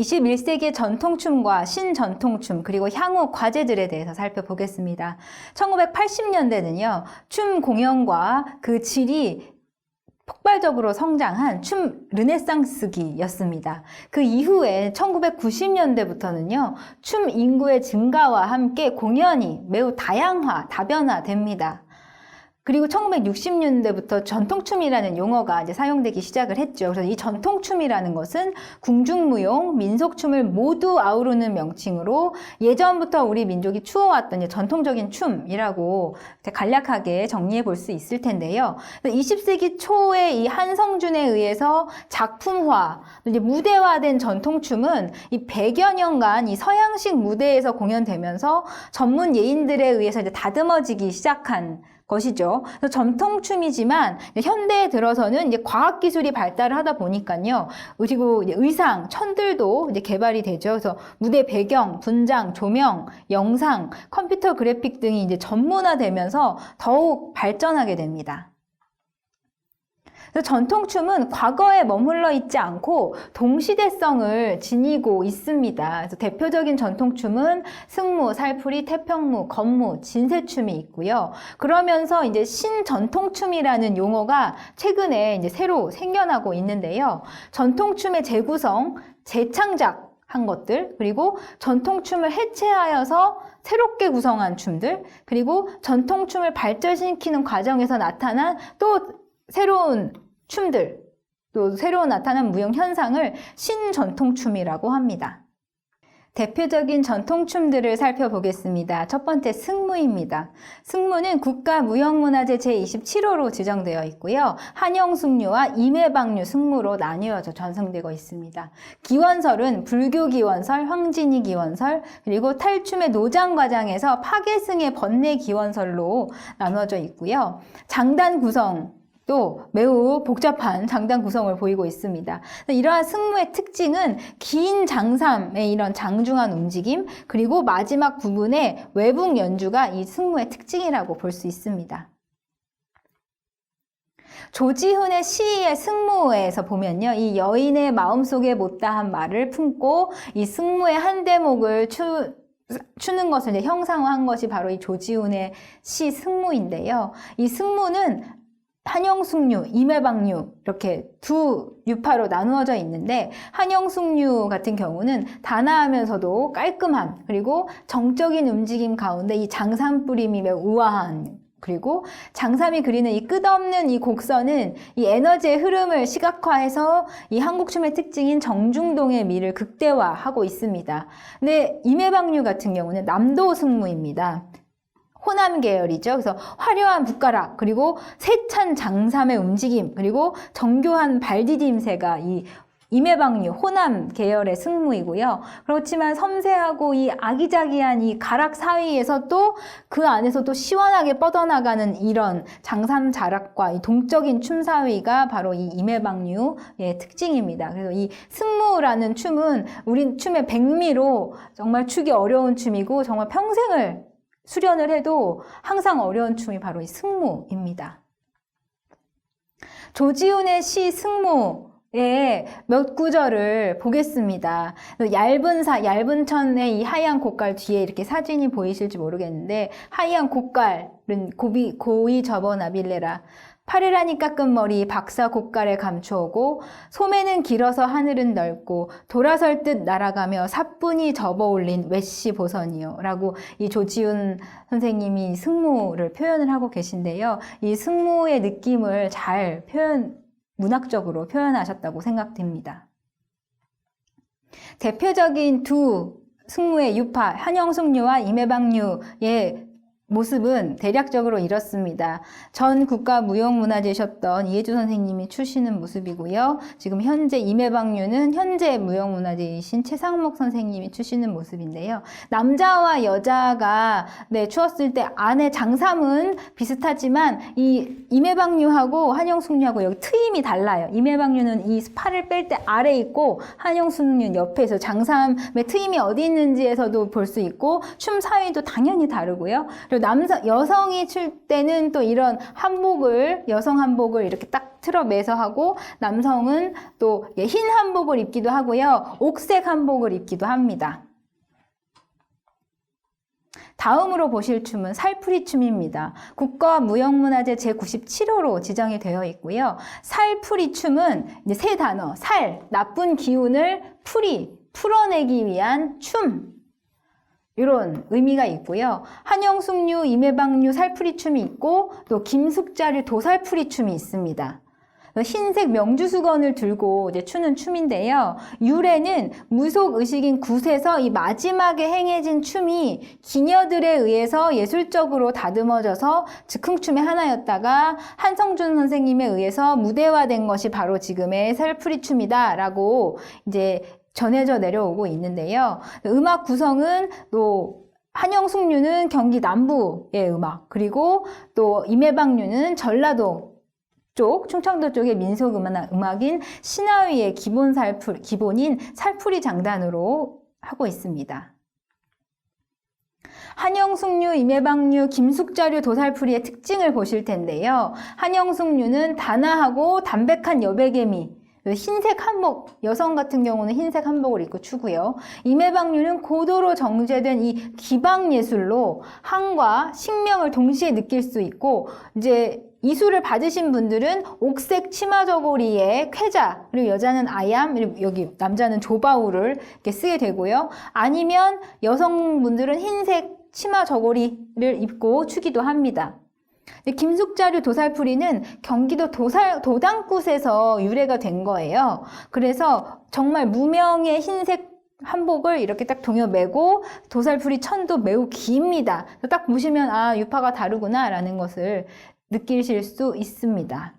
21세기의 전통춤과 신전통춤 그리고 향후 과제들에 대해서 살펴보겠습니다. 1980년대는요. 춤 공연과 그 질이 폭발적으로 성장한 춤 르네상스기였습니다. 그 이후에 1990년대부터는요. 춤 인구의 증가와 함께 공연이 매우 다변화됩니다. 그리고 1960년대부터 전통춤이라는 용어가 이제 사용되기 시작을 했죠. 그래서 이 전통춤이라는 것은 궁중무용, 민속춤을 모두 아우르는 명칭으로 예전부터 우리 민족이 추어왔던 전통적인 춤이라고 간략하게 정리해 볼 수 있을 텐데요. 20세기 초에 이 한성준에 의해서 작품화, 이제 무대화된 전통춤은 이 100여 년간 이 서양식 무대에서 공연되면서 전문 예인들에 의해서 이제 다듬어지기 시작한 것이죠. 전통춤이지만 현대에 들어서는 이제 과학기술이 발달을 하다 보니까요. 그리고 이제 의상, 천들도 이제 개발이 되죠. 그래서 무대 배경, 분장, 조명, 영상, 컴퓨터 그래픽 등이 이제 전문화되면서 더욱 발전하게 됩니다. 그래서 전통춤은 과거에 머물러 있지 않고 동시대성을 지니고 있습니다. 그래서 대표적인 전통춤은 승무, 살풀이, 태평무, 건무, 진세춤이 있고요. 그러면서 이제 신전통춤이라는 용어가 최근에 이제 새로 생겨나고 있는데요. 전통춤의 재구성, 재창작한 것들, 그리고 전통춤을 해체하여서 새롭게 구성한 춤들, 그리고 전통춤을 발전시키는 과정에서 나타난 또 새로운 춤들, 또 새로 나타난 무용 현상을 신전통춤이라고 합니다. 대표적인 전통춤들을 살펴보겠습니다. 첫 번째 승무입니다. 승무는 국가무형문화재 제27호로 지정되어 있고요. 한영숭류와 임해방류 승무로 나뉘어져 전승되고 있습니다. 기원설은 불교 기원설, 황진이 기원설, 그리고 탈춤의 노장과장에서 파계승의 번뇌 기원설로 나눠져 있고요. 장단 구성, 또 매우 복잡한 장단 구성을 보이고 있습니다. 이러한 승무의 특징은 긴 장삼의 이런 장중한 움직임, 그리고 마지막 부분의 외북 연주가 이 승무의 특징이라고 볼 수 있습니다. 조지훈의 시의 승무에서 보면요. 이 여인의 마음속에 못다한 말을 품고 이 승무의 한 대목을 추는 것을 이제 형상화한 것이 바로 이 조지훈의 시 승무인데요. 이 승무는 한영숭류, 임해방류 이렇게 두 유파로 나누어져 있는데 한영숭류 같은 경우는 단아하면서도 깔끔한 그리고 정적인 움직임 가운데 이 장삼뿌림이 매우 우아한 그리고 장삼이 그리는 이 끝없는 이 곡선은 이 에너지의 흐름을 시각화해서 이 한국춤의 특징인 정중동의 미를 극대화하고 있습니다. 근데 임해방류 같은 경우는 남도승무입니다. 호남 계열이죠. 그래서 화려한 붓가락, 그리고 세찬 장삼의 움직임, 그리고 정교한 발디딤새가 이 임해방류, 호남 계열의 승무이고요. 그렇지만 섬세하고 이 아기자기한 이 가락 사이에서 또 그 안에서 또 시원하게 뻗어나가는 이런 장삼 자락과 이 동적인 춤 사위가 바로 이 임해방류의 특징입니다. 그래서 이 승무라는 춤은 우리 춤의 백미로 정말 추기 어려운 춤이고 정말 평생을 수련을 해도 항상 어려운 춤이 바로 이 승무입니다. 조지훈의 시 승무의 몇 구절을 보겠습니다. 얇은 천의 이 하얀 곡갈 뒤에 이렇게 사진이 보이실지 모르겠는데 하얀 곡갈은 고이 접어 나빌레라. 파래라니 깎은 머리 박사 곡갈에 감추오고 소매는 길어서 하늘은 넓고 돌아설 듯 날아가며 사뿐히 접어올린 외시 보선이요 라고 이 조지훈 선생님이 승무를 표현을 하고 계신데요. 이 승무의 느낌을 잘 문학적으로 표현하셨다고 생각됩니다. 대표적인 두 승무의 유파 한영숭류와 임해방류의 모습은 대략적으로 이렇습니다. 전 국가무형문화재셨던 이해주 선생님이 추시는 모습이고요. 지금 현재 임해방류는 현재 무형문화재이신 최상목 선생님이 추시는 모습인데요. 남자와 여자가 추었을 때 안에 장삼은 비슷하지만 이 임해방류하고 한영숭류하고 여기 트임이 달라요. 임해방류는 이 팔을 뺄 때 아래 있고 한영숭류는 옆에서 장삼의 트임이 어디 있는지에서도 볼 수 있고 춤 사위도 당연히 다르고요. 그리고 여성이 출 때는 또 이런 한복을, 여성 한복을 이렇게 딱 틀어매서 하고 남성은 또 흰 한복을 입기도 하고요. 옥색 한복을 입기도 합니다. 다음으로 보실 춤은 살풀이 춤입니다. 국가무형문화재 제97호로 지정이 되어 있고요. 살풀이 춤은 이제 세 단어, 살, 나쁜 기운을 풀어내기 위한 춤. 이런 의미가 있고요. 한영숙류, 임해방류 살풀이 춤이 있고 또 김숙자류 도살풀이 춤이 있습니다. 흰색 명주수건을 들고 이제 추는 춤인데요. 유래는 무속의식인 굿에서 이 마지막에 행해진 춤이 기녀들에 의해서 예술적으로 다듬어져서 즉흥춤의 하나였다가 한성준 선생님에 의해서 무대화된 것이 바로 지금의 살풀이 춤이다라고 이제 전해져 내려오고 있는데요. 음악 구성은 또 한영숙류는 경기 남부의 음악, 그리고 또 임해방류는 전라도 쪽, 충청도 쪽의 민속 음악인 신하위의 기본인 살풀이 장단으로 하고 있습니다. 한영숙류, 임해방류, 김숙자류, 도살풀이의 특징을 보실 텐데요. 한영숙류는 단아하고 담백한 여백의미, 흰색 한복, 여성 같은 경우는 흰색 한복을 입고 추고요. 임해방류는 고도로 정제된 이 기방예술로 항과 식명을 동시에 느낄 수 있고, 이제 이수를 받으신 분들은 옥색 치마 저고리에 쾌자, 그리고 여자는 아얌, 그리고 여기 남자는 조바우를 이렇게 쓰게 되고요. 아니면 여성분들은 흰색 치마 저고리를 입고 추기도 합니다. 김숙자류 도살풀이는 경기도 도당굿에서 유래가 된 거예요. 그래서 정말 무명의 흰색 한복을 이렇게 딱 동여매고 도살풀이 천도 매우 깁니다. 딱 보시면 아, 유파가 다르구나 라는 것을 느끼실 수 있습니다.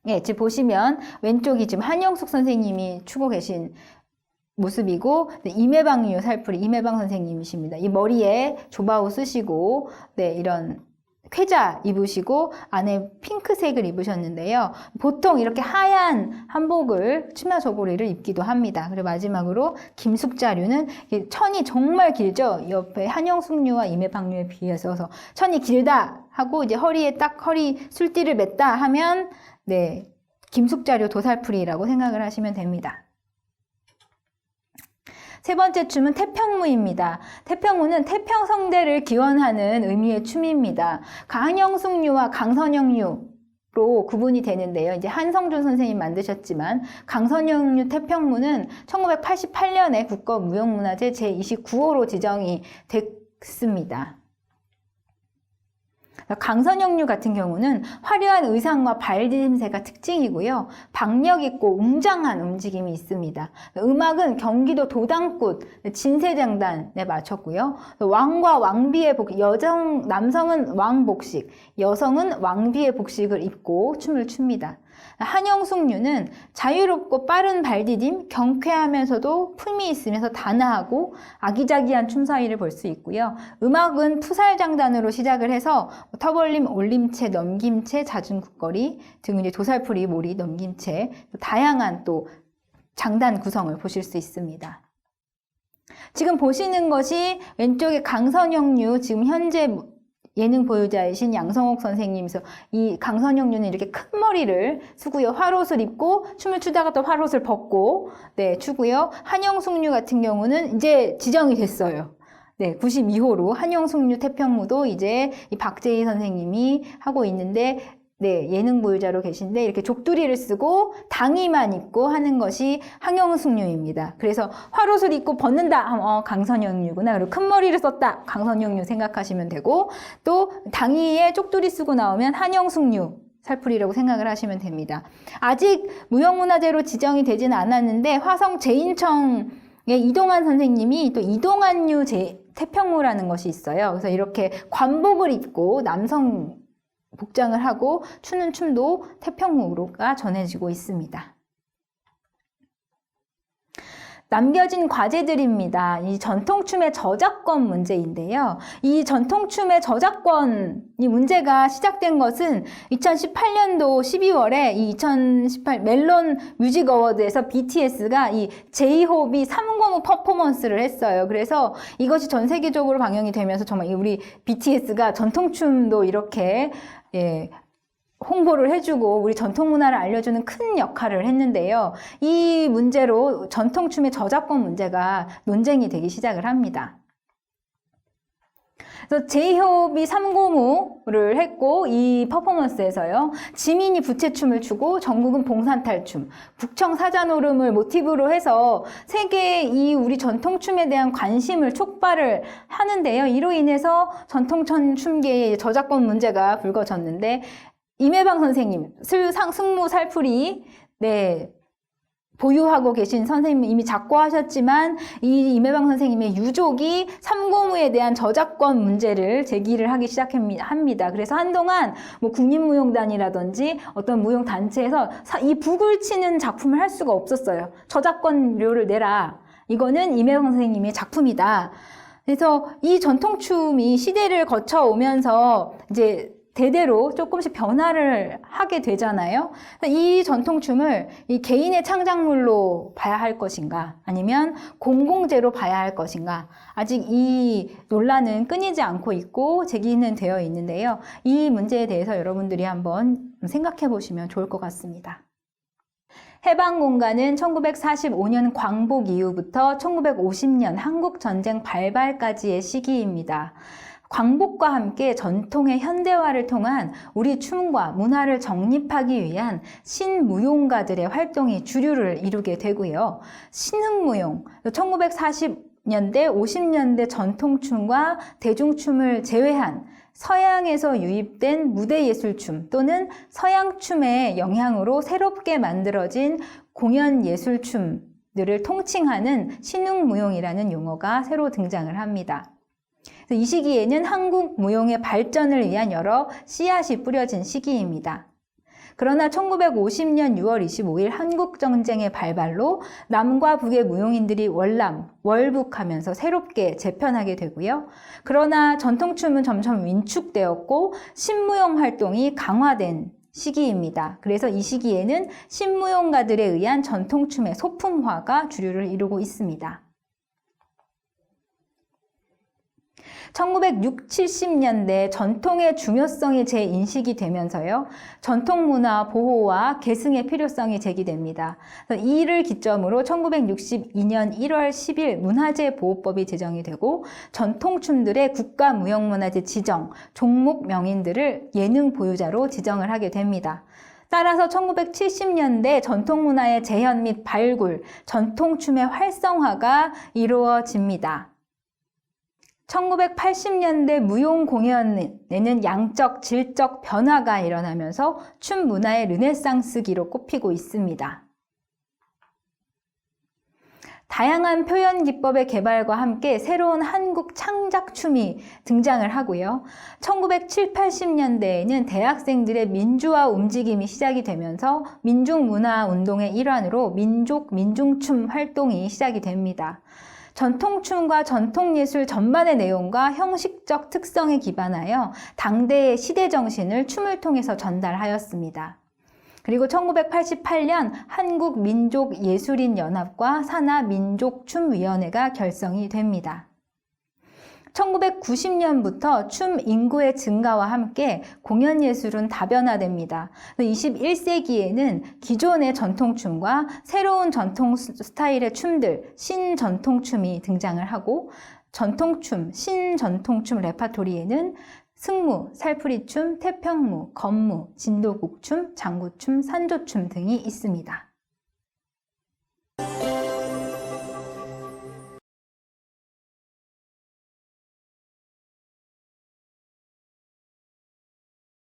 예, 지금 보시면 왼쪽이 지금 한영숙 선생님이 추고 계신 모습이고, 네, 임해방류 살풀이 임해방 선생님이십니다. 이 머리에 조바우 쓰시고, 네, 이런 쾌자 입으시고 안에 핑크색을 입으셨는데요. 보통 이렇게 하얀 한복을 치마 저고리를 입기도 합니다. 그리고 마지막으로 김숙자류는 천이 정말 길죠. 옆에 한영숙류와 임해방류에 비해서 천이 길다 하고 이제 허리에 딱 허리 술띠를 맸다 하면 네, 김숙자류 도살풀이라고 생각을 하시면 됩니다. 세 번째 춤은 태평무입니다. 태평무는 태평성대를 기원하는 의미의 춤입니다. 한영숙류와 강선영류로 구분이 되는데요. 이제 한성준 선생님 만드셨지만 강선영류 태평무는 1988년에 국가무형문화재 제29호로 지정이 됐습니다. 강선영류 같은 경우는 화려한 의상과 발디딤새가 특징이고요. 박력 있고 웅장한 움직임이 있습니다. 음악은 경기도 도당굿 진세장단에 맞췄고요. 왕과 왕비의 남성은 왕복식, 여성은 왕비의 복식을 입고 춤을 춥니다. 한영숙류는 자유롭고 빠른 발디딤, 경쾌하면서도 품이 있으면서 단아하고 아기자기한 춤 사이를 볼 수 있고요. 음악은 푸살장단으로 시작을 해서 터벌림, 올림채, 넘김채, 자중국거리 등 이제 도살풀이, 몰이, 넘김채 다양한 또 장단 구성을 보실 수 있습니다. 지금 보시는 것이 왼쪽에 강선영류, 지금 현재 예능 보유자이신 양성옥 선생님께서 이 강선영류는 이렇게 큰 머리를 쓰고요. 화롯을 입고 춤을 추다가 또 화롯을 벗고 네, 추고요. 한영숙류 같은 경우는 이제 지정이 됐어요. 네, 92호로 한영숙류 태평무도 이제 이 박재희 선생님이 하고 있는데 네, 예능 보유자로 계신데 이렇게 족두리를 쓰고 당의만 입고 하는 것이 한영숙류입니다. 그래서 화롯을 입고 벗는다, 강선영류구나. 그리고 큰 머리를 썼다, 강선영류 생각하시면 되고 또 당의에 쪽두리 쓰고 나오면 한영숙류 살풀이라고 생각을 하시면 됩니다. 아직 무형문화재로 지정이 되지는 않았는데 화성 제인청의 이동환 선생님이 또 이동환류 태평무라는 것이 있어요. 그래서 이렇게 관복을 입고 남성 복장을 하고 추는 춤도 태평무가 전해지고 있습니다. 남겨진 과제들입니다. 이 전통춤의 저작권 문제인데요. 이 전통춤의 저작권이 문제가 시작된 것은 2018년도 12월에 이 2018 멜론 뮤직 어워드에서 BTS가 이 J-HOPE이 3공무 퍼포먼스를 했어요. 그래서 이것이 전 세계적으로 방영이 되면서 정말 우리 BTS가 전통춤도 이렇게 홍보를 해주고 우리 전통 문화를 알려주는 큰 역할을 했는데요. 이 문제로 전통춤의 저작권 문제가 논쟁이 되기 시작을 합니다. 그래서 제이홉이 삼고무를 했고 이 퍼포먼스에서요. 지민이 부채춤을 추고 정국은 봉산탈춤, 북청 사자노름을 모티브로 해서 세계에 이 우리 전통춤에 대한 관심을 촉발을 하는데요. 이로 인해서 전통춤계의 저작권 문제가 불거졌는데 임혜방 선생님, 승무 살풀이 보유하고 계신 선생님은 이미 작고하셨지만 이 임혜방 선생님의 유족이 삼고무에 대한 저작권 문제를 제기를 하기 시작합니다. 그래서 한동안 뭐 국립무용단이라든지 어떤 무용단체에서 이 북을 치는 작품을 할 수가 없었어요. 저작권료를 내라. 이거는 임혜방 선생님의 작품이다. 그래서 이 전통춤이 시대를 거쳐오면서 이제 대대로 조금씩 변화를 하게 되잖아요. 이 전통춤을 이 개인의 창작물로 봐야 할 것인가 아니면 공공재로 봐야 할 것인가 아직 이 논란은 끊이지 않고 있고 제기는 되어 있는데요. 이 문제에 대해서 여러분들이 한번 생각해 보시면 좋을 것 같습니다. 해방공간은 1945년 광복 이후부터 1950년 한국전쟁 발발까지의 시기입니다. 광복과 함께 전통의 현대화를 통한 우리 춤과 문화를 정립하기 위한 신무용가들의 활동이 주류를 이루게 되고요. 신흥무용, 1940년대, 50년대 전통춤과 대중춤을 제외한 서양에서 유입된 무대예술춤 또는 서양춤의 영향으로 새롭게 만들어진 공연예술춤들을 통칭하는 신흥무용이라는 용어가 새로 등장을 합니다. 이 시기에는 한국 무용의 발전을 위한 여러 씨앗이 뿌려진 시기입니다. 그러나 1950년 6월 25일 한국전쟁의 발발로 남과 북의 무용인들이 월북하면서 새롭게 재편하게 되고요. 그러나 전통춤은 점점 위축되었고 신무용 활동이 강화된 시기입니다. 그래서 이 시기에는 신무용가들에 의한 전통춤의 소품화가 주류를 이루고 있습니다. 1960, 70년대 전통의 중요성이 재인식이 되면서요. 전통문화 보호와 계승의 필요성이 제기됩니다. 이를 기점으로 1962년 1월 10일 문화재보호법이 제정이 되고 전통춤들의 국가무형문화재 지정, 종목 명인들을 예능 보유자로 지정을 하게 됩니다. 따라서 1970년대 전통문화의 재현 및 발굴, 전통춤의 활성화가 이루어집니다. 1980년대 무용 공연에는 양적, 질적 변화가 일어나면서 춤 문화의 르네상스기로 꼽히고 있습니다. 다양한 표현 기법의 개발과 함께 새로운 한국 창작춤이 등장을 하고요. 1970, 80년대에는 대학생들의 민주화 움직임이 시작이 되면서 민중문화운동의 일환으로 민중춤 활동이 시작이 됩니다. 전통춤과 전통예술 전반의 내용과 형식적 특성에 기반하여 당대의 시대정신을 춤을 통해서 전달하였습니다. 그리고 1988년 한국민족예술인연합과 산하민족춤위원회가 결성이 됩니다. 1990년부터 춤 인구의 증가와 함께 공연예술은 다변화됩니다. 21세기에는 기존의 전통춤과 새로운 전통 스타일의 춤들, 신전통춤이 등장을 하고 전통춤, 신전통춤 레파토리에는 승무, 살풀이춤, 태평무, 건무, 진도국춤, 장구춤, 산조춤 등이 있습니다.